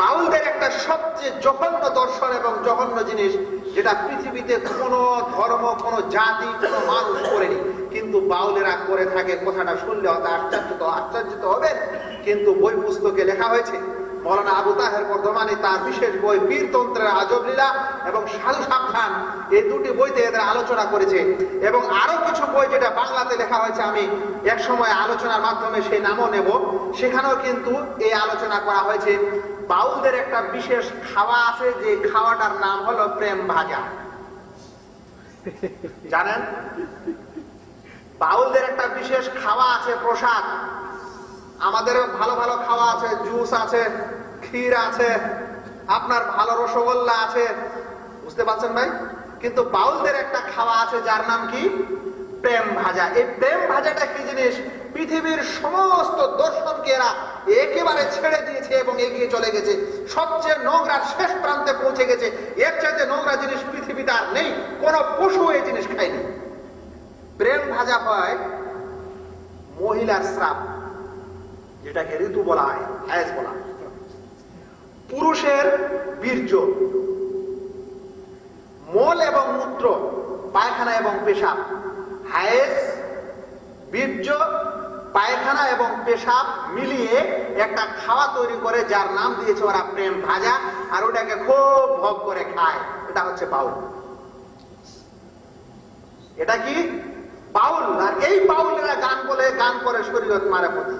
বাউলদের একটা সবচেয়ে জঘন্য দর্শন এবং জঘন্য জিনিস, যেটা পৃথিবীতে কোন ধর্ম, কোন জাতি, কোন মানুষ করেনি, কিন্তু বাউলেরা করে থাকে। কথাটা শুনলে হয়তো আশ্চর্যিত হবেন, কিন্তু বই পুস্তকে লেখা হয়েছে। মৌলানা আবু তাহের বর্ধমানী তার বিশেষ বই বীরতন্ত্রের আজব লীলা এবং সাধু সাবধান, এই দুটি বইতে এদের আলোচনা করেছে। এবং আরো কিছু বই যেটা বাংলাতে লেখা হয়েছে, আমি এক সময় আলোচনার মাধ্যমে সেই নামও নেব, সেখানেও কিন্তু এই আলোচনা করা হয়েছে। বাউলদের একটা বিশেষ খাওয়া আছে, যে খাওয়াটার নাম হলো প্রেম ভাজা। জানেন, বাউলদের একটা বিশেষ খাওয়া আছে, প্রসাদ। আমাদের ভালো ভালো খাওয়া আছে, জুস আছে, ক্ষীর আছে, আপনার ভালো রসগোল্লা আছে, বুঝতে পারছেন ভাই? কিন্তু বাউলদের একটা খাওয়া আছে যার নাম কি? প্রেম ভাজা। এই প্রেম ভাজাটা কি জিনিস? পৃথিবীর সমস্ত দর্শনকে এরা একেবারে ছেড়ে দিয়েছে এবং এগিয়ে চলে গেছে, সবচেয়ে নোংরার শেষ প্রান্তে পৌঁছে গেছে। এর চাইতে নোংরা জিনিস পৃথিবীতে আর নেই, কোন পশু এই জিনিস খায়নি। প্রেম ভাজা হয় মহিলার শ্রাপ, যেটাকে ঋতু বলা হয়, হায়েজ বলা হয়। পুরুষের বীর্য, মল এবং মূত্র, পায়খানা এবং পেশাব, হায়েজ, বীর্য, পায়খানা এবং পেশাব মিলিয়ে একটা খাওয়া তৈরি করে, যার নাম দিয়েছে ওরা প্রেম ভাজা। আর ওটাকে খুব ভোগ করে খায়। এটা হচ্ছে বাউল। এটা কি? বাউল। আর এই বাউলেরা গান বলে, গান করে শরীয়ত মারে প্রতি।